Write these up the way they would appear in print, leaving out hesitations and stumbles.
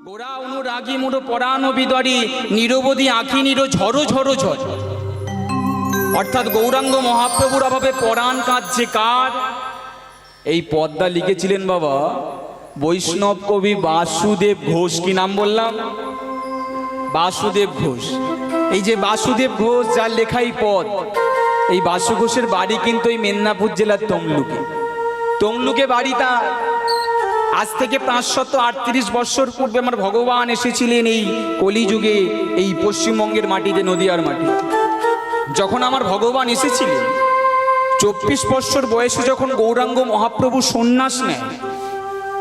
গোরা অনুরাগী মুড়ো পরানো বিদরি নিরবধি আঁখি নিরো ঝড়ো ঝড়ো ঝড়। অর্থাৎ গৌরাঙ্গ মহাপ্রভুর অভাবে পরাণ কাঁদছে কার? এই পদ্মা লিখেছিলেন বাবা বৈষ্ণব কবি বাসুদেব ঘোষ। কি নাম বললাম? বাসুদেব ঘোষ। এই যে বাসুদেব ঘোষ যার লেখাই পদ, এই বাসু ঘোষের বাড়ি কিন্তু এই মেদিনীপুর জেলার তমলুকে। তমলুকে বাড়ি তার। আজ থেকে 538 বছর পূর্বে আমার ভগবান এসেছিলেন এই কলিযুগে, এই পশ্চিমবঙ্গের মাটিতে, নদিয়ার মাটি। যখন আমার ভগবান এসেছিলেন 24 বছর বয়সে যখন গৌরাঙ্গ মহাপ্রভু সন্ন্যাস নেয়,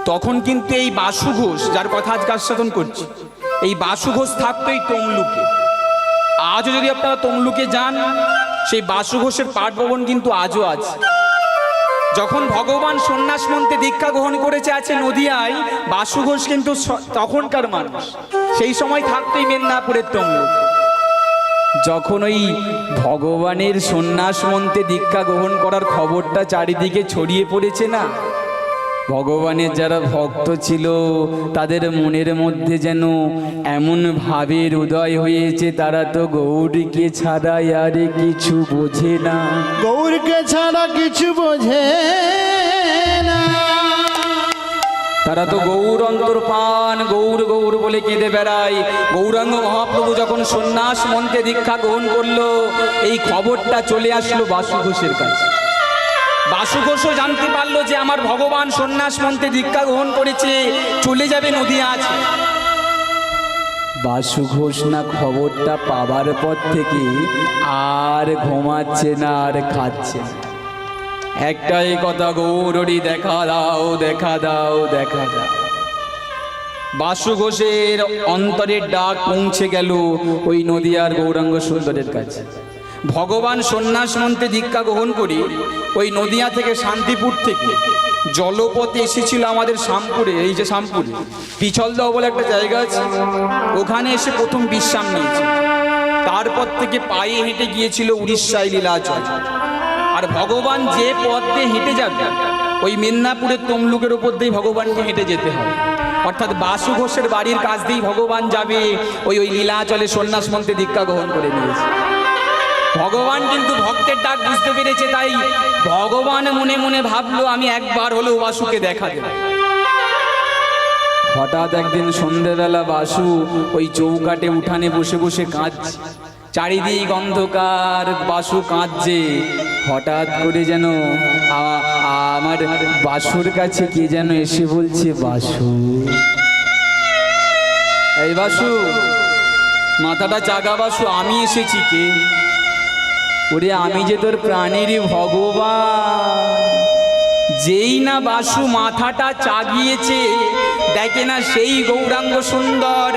তখন কিন্তু এই বাসু ঘোষ, যার কথা আজকে আস্বাদন করছি, এই বাসু ঘোষ থাকতো এই তমলুকে। আজও যদি আপনারা তমলুকে যান, সেই বাসু ঘোষের পাঠভবন কিন্তু আজও আছে। যখন ভগবান সন্ন্যাস মন্ত্রে দীক্ষা গ্রহণ করেছে আছে নদিয়ায়, বাসু ঘোষ কিন্তু তখনকার মানুষ, সেই সময় থাকতোই মেদিনীপুরের তমলুক। যখন ওই ভগবানের সন্ন্যাস মন্ত্রে দীক্ষা গ্রহণ করার খবরটা চারিদিকে ছড়িয়ে পড়েছে না, ভগবানের যারা ভক্ত ছিল তাদের মনের মধ্যে যেন এমন ভাবের উদয় হয়েছে, তারা তো গৌরীকে ছাড়া আর কিছু বোঝে না, গৌরকে ছাড়া কিছু বোঝে না। তারা তো গৌর অন্তর্পান গৌর গৌর বলে কেঁদে বেড়ায়। গৌরাঙ্গ মহাপ্রভু যখন সন্ন্যাস মন্ত্রে দীক্ষা গ্রহণ করলো, এই খবরটা চলে আসলো বাসু ঘোষের কাছে। বাসু ঘোষও জানতে পারলো যে আমার ভগবান সন্ন্যাস মন্ত্রে দীক্ষা গ্রহণ করেছে, চলে যাবে নদিয়া আছে। বাসু ঘোষ না খবরটা পাবার পর থেকে আর ঘুমাচ্ছে না, আর খাচ্ছে না। একটাই কথা, গৌরী দেখা দাও, দেখা দাও, দেখা দাও। বাসু ঘোষের অন্তরের ডাক পৌঁছে গেল ওই নদিয়ার গৌরাঙ্গ সুন্দরের কাছে। ভগবান সন্ন্যাস মন্ত্রে দীক্ষা গ্রহণ করি ওই নদিয়া থেকে, শান্তিপুর থেকে জলপথে এসেছিল আমাদের শামপুরে। এই যে শামপুরে পিছলদাও বলে একটা জায়গা আছে, ওখানে এসে প্রথম বিশ্রাম নিয়েছে। তারপর থেকে পায়ে হেঁটে গিয়েছিল উড়িষ্যায় লীলাচল। আর ভগবান যে পথ দিয়ে হেঁটে যাবে, ওই মেদিনীপুরের তমলুকের ওপর দিয়ে ভগবানকে হেঁটে যেতে হবে। অর্থাৎ বাসু ঘোষের বাড়ির কাছ দিয়েই ভগবান যাবে ওই লীলাচলে সন্ন্যাস মন্ত্রে দীক্ষা গ্রহণ করে নিয়েছে। ভগবান কিন্তু ভক্তের ডাক বুঝতে পেরেছে, তাই ভগবান মনে মনে ভাবলো আমি একবার হলেও বাসুকে দেখা দেব। হঠাৎ একদিন সন্ধ্যেবেলা বাসু ওই চৌকাটে উঠানে বসে বসে কাঁদছে, চারিদিক অন্ধকার, বাসু কাঁদছে। হঠাৎ করে যেন আমার বাসুর কাছে কে যেন এসে বলছে, বাসু, এই বাসু, মাথাটা জাগা বাসু, আমি এসেছি। কে? ওরে আমি যে তোর প্রাণেরই ভগবান। যেই না বাসু মাথাটা চাগিয়েছে, দেখে না সেই গৌরাঙ্গ সুন্দর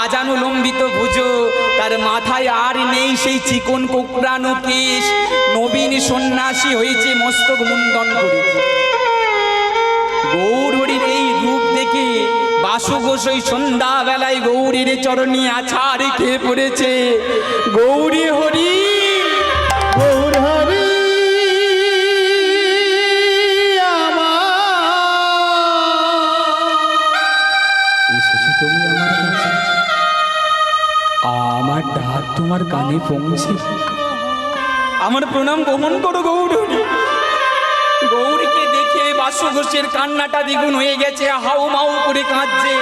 আজানুলম্বিত ভুজো, তার মাথায় আর নেই সেই চিকন কোকড়ানো কেশ, নবীন সন্ন্যাসী হয়েছে, মস্তক মুন্ডন করেছে। গৌরীর এই রূপ দেখে বাসু ঘোষ ওই সন্ধ্যাবেলায় গৌরীর চরণে আছাড় খেয়ে পড়েছে। গৌরী হরি, গৌর হরি এসেছো তুমি আমার কাছে, আমার ডাক তোমার কানে পৌঁছে, আমার প্রণাম গ্রহণ করো গৌরী। গৌরীকে দেখে বাসু ঘোষের কান্নাটা দ্বিগুণ হয়ে গেছে, হাউ মাউ করে কাঁদছে।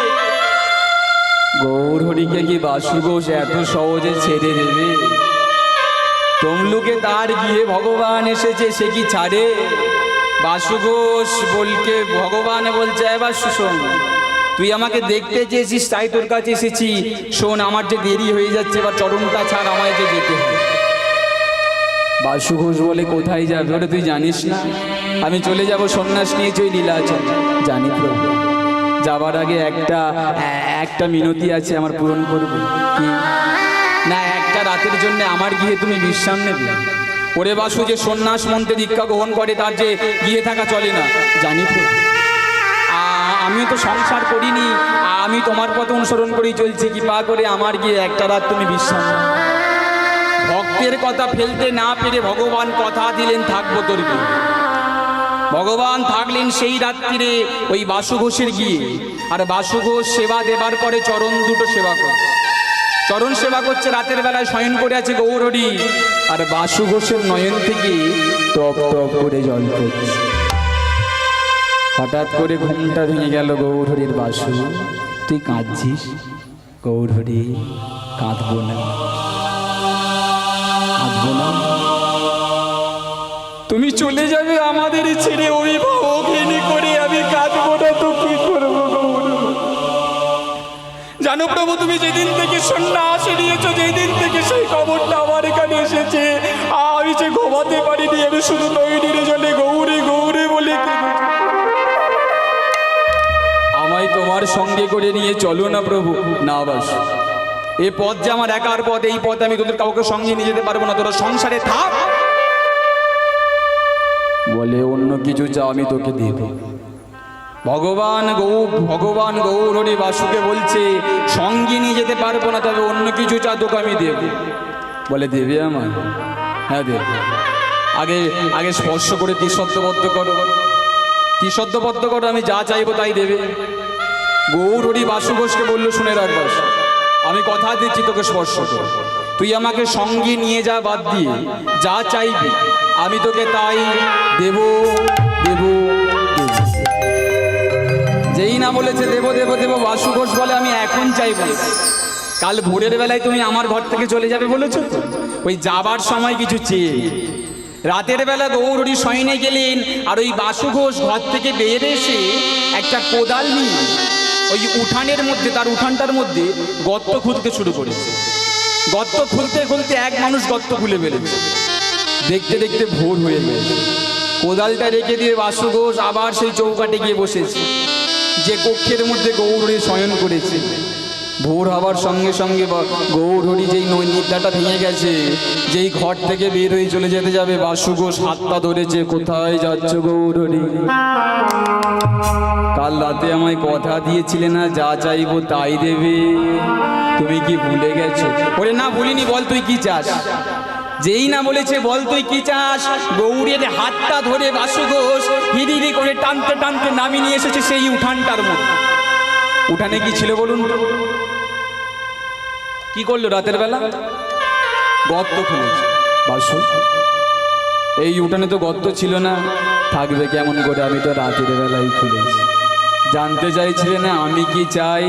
গৌরীকে কি বাসু ঘোষ এত সহজে ছেড়ে দেবে? তমলুকে তার গিয়ে ভগবান এসেছে, সে কি ছাড়ে? বাসু ঘোষ বলকে ভগবান বলছে, এবার শোন, তুই আমাকে দেখতে চেয়েছিস তাই তোর কাছে এসেছি। শোন, আমার যে দেরি হয়ে যাচ্ছে, এবার চরণটা ছাড়, আমায় যে যেতে হবে। বাসু ঘোষ বলে, কোথায় যাবে? ওটা তুই জানিস না? আমি চলে যাব, সন্ন্যাস নিয়েছি ওই লীলাচল। জানি প্রভু, যাবার আগে একটা মিনতি আছে, আমার পূরণ করবে কি না? একটা রাতের জন্য আমার গিয়ে তুমি বিশ্রাম নেবে? ওরে বাসু, যে সন্ন্যাস মন্ত্রে দীক্ষা গ্রহণ করে তার যে গিয়ে থাকা চলে না। জানি তো, আমিও তো সংসার করিনি, আমি তোমার পথ অনুসরণ করেই চলছি, কৃপা করে আমার গিয়ে একটা রাত তুমি বিশ্রাম নাও। ভক্তের কথা ফেলতে না পেরে ভগবান কথা দিলেন, থাকবো তোর গিয়ে। ভগবান থাকলেন সেই রাত্রিরে ওই বাসু ঘোষের গিয়ে। আর বাসু ঘোষ সেবা দেবার পরে চরণ দুটো সেবা করছে, চরণ সেবা করছে, রাতের বেলায় শয়ন করে আছে গৌরহরি, আর বাসু ঘোষের নয়ন থেকে টপ টপ করে জল পড়ছে। হঠাৎ করে ঘুমটা ভেঙে গেল গৌরহরির। বাসু, তুই কাঁদছিস? গৌরহরি, কাঁদবো না, কাঁদবো না, তুমি চলে যাবে আমাদের ছেড়ে অভিভাবকহীন করে, আমি কাঁদবো না তো কি করবো? জানো প্রভু, তুমি যেদিন থেকে সন্ন্যাস নিয়েছো, যেই দিন থেকে সেই খবরটা আমার এখানে এসেছে, আমি যে ঘুমাতে পারিনি, আমি শুধু নয়নের জলে গৌরে গৌরে বলে কেঁদেছি। আমায় তোমার সঙ্গে করে নিয়ে চলো না প্রভু। না বাসু, এ পথ যে আমার একার পথ, এই পথ আমি তোদের কাউকে সঙ্গে নিয়ে যেতে পারবো না, তোরা সংসারে থাক। বলে অন্য কিছু চা, আমি তোকে দেব। ভগবান গৌরহরি বাসুকে বলছে সঙ্গে নিয়ে যেতে পারবো না, তবে অন্য কিছু চা তোকে আমি দেব। বলে দেবে আমার? হ্যাঁ দেব। আগে আগে স্পর্শ করে তিঃশব্দবদ্ধ করো, তিঃশব্দবদ্ধ করো, আমি যা চাইবো তাই দেবে। গৌরহরি বাসু ঘোষকে বললো, শুনে রাখ বাসু, আমি কথা দিচ্ছি তোকে স্পর্শ কর, তুই আমাকে সঙ্গে নিয়ে যা, বাদ দিয়ে যা চাইবি আমি তোকে তাই দেব দেব দেব। যেই না বলেছে দেব দেব দেব, বাসু ঘোষ বলে আমি এখন চাইবো। কাল ভোরের বেলায় তুমি আমার ঘর থেকে চলে যাবে বলেছো তো, ওই যাবার সময় কিছু চেয়ে। রাতের বেলা গৌরহরি শয়নে গেলেন, আর ওই বাসু ঘোষ ঘর থেকে বের এসে একটা কোদাল নিয়ে ওই উঠানের মধ্যে, তার উঠানটার মধ্যে গর্ত খুঁড়তে শুরু করেছে। গর্ত খুলতে খুলতে এক মানুষ গর্ত খুলে ফেলেছে। দেখতে দেখতে ভোর হয়ে গেছে। কোদালটা রেখে দিয়ে বাসু ঘোষ আবার সেই চৌকাটে গিয়ে বসেছে, যে কক্ষের মধ্যে গৌরহরি শয়ন করেছে। ভোর হওয়ার সঙ্গে সঙ্গে গৌরহরি যেই নিদ্রাটা ভেঙে গেছে, যেই ঘর থেকে বের হয়ে চলে যেতে যাবে, বাসু ঘোষ হাতটা ধরেছে, কোথায় যাচ্ছ গৌরহরি? কাল রাতে আমায় কথা দিয়েছিলে না, যা চাইবো তাই দেবে, তুমি কি ভুলে গেছো? বলে না ভুলিনি, বল তুই কি চাস? যেই না বলেছে বল তুই কি চাস, গৌরের হাতটা ধরে বাসু ঘোষ হিড়িড়ি করে টানতে টানতে নামিয়ে নিয়ে এসেছে সেই উঠানটার মধ্যে। উঠানে কি ছিল বলুন তো? কি করলো রাতের বেলা? গর্ত খুলেছে। বাসু, এই উঠানে তো গর্ত ছিল না, থাকবে কেমন করে? আমি তো রাতের বেলায় খুলেছি। জানতে চাইছিলে না আমি কি চাই?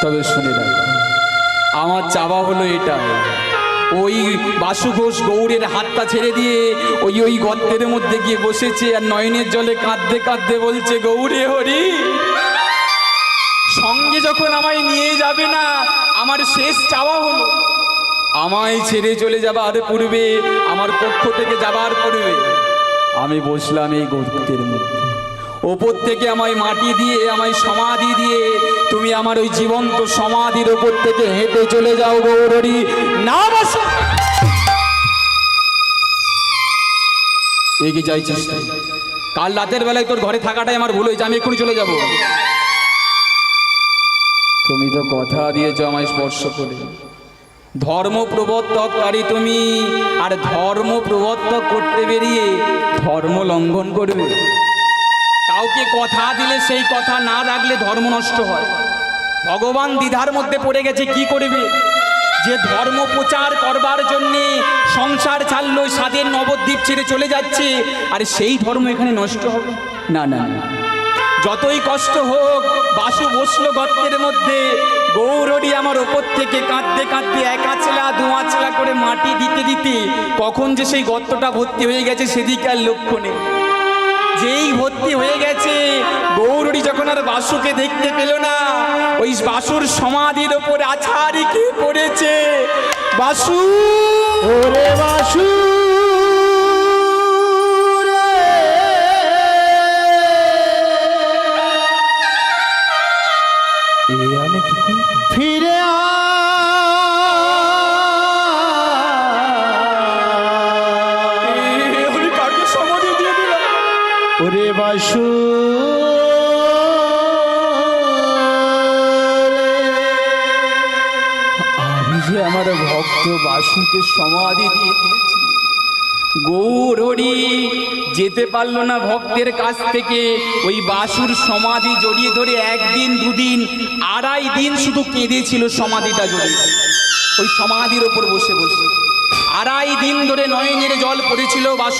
তবে শুনে রাখো, আমার চাওয়া হলো এটা। ওই বাসু ঘোষ গৌরের হাতটা ছেড়ে দিয়ে ওই গর্তের মধ্যে গিয়ে বসেছে, আর নয়নের জলে কাঁদতে কাঁদতে বলছে, গৌরে হরি, সঙ্গে যখন আমায় নিয়ে যাবে না, আমার শেষ চাওয়া হলো আমায় ছেড়ে চলে যাবার পূর্বে, আমার পক্ষ থেকে যাবার পূর্বে আমি বসলাম এই গর্তের মধ্যে, ওপর থেকে আমায় মাটি দিয়ে, আমায় সমাধি দিয়ে তুমি আমার ওই জীবন্ত সমাধির ওপর থেকে হেঁটে চলে যাও গৌরহরি। না বাসু, এগিয়ে চাইছিস? কাল রাতের বেলায় তোর ঘরে থাকাটাই আমার ভুল হয়েছে, আমি এক্ষুনি চলে যাব। তুমি তো কথা দিয়েছ আমায় স্পর্শ করে। ধর্ম প্রবর্তককারী তুমি, আর ধর্ম প্রবর্তক করতে বেরিয়ে ধর্ম লঙ্ঘন করবে। কাউকে কথা দিলে সেই কথা না রাখলে ধর্ম নষ্ট হয়। ভগবান দ্বিধার মধ্যে পড়ে গেছে, কি করবে? যে ধর্ম প্রচার করবার জন্যে সংসার ছাড়লো, স্বাদের নবদ্বীপ ছেড়ে চলে যাচ্ছে, আর সেই ধর্ম এখানে নষ্ট হবে? না না না, যতই কষ্ট হোক, বাসু বসলো গর্তের মধ্যে। গৌরহরি আমার ওপর থেকে কাঁদতে কাঁদতে এক আঁচলা দু আঁচলা করে মাটি দিতে দিতে কখন যে সেই গর্তটা ভর্তি হয়ে গেছে সেদিকে আর লক্ষ্য নেই। যেই ভর্তি হয়ে গেছে, গৌরহরি যখন আর বাসুকে দেখতে পেল না, ওই বাসুর সমাধির ওপরে আছাড়ি খেয়ে পড়েছে। বাসু, ওরে বাসু আমি কি করি? ফিরে আমি কাকে সমাধি দিয়ে দিলাম? ওরে বাসু আমি যে আমার ভক্ত বাসুকে সমাধি দিয়ে দিয়েছি, গৌরহরি যেতে পারলো না ভক্তের কাছ থেকে। ওই বাসুর সমাধি জড়িয়ে ধরে একদিন দুদিন 2.5 দিন শুধু কেঁদেছিল সমাধিটা জড়িয়ে, ওই সমাধির ওপর বসে বসে 2.5 দিন ধরে নয়নের জল পড়েছিল বাসু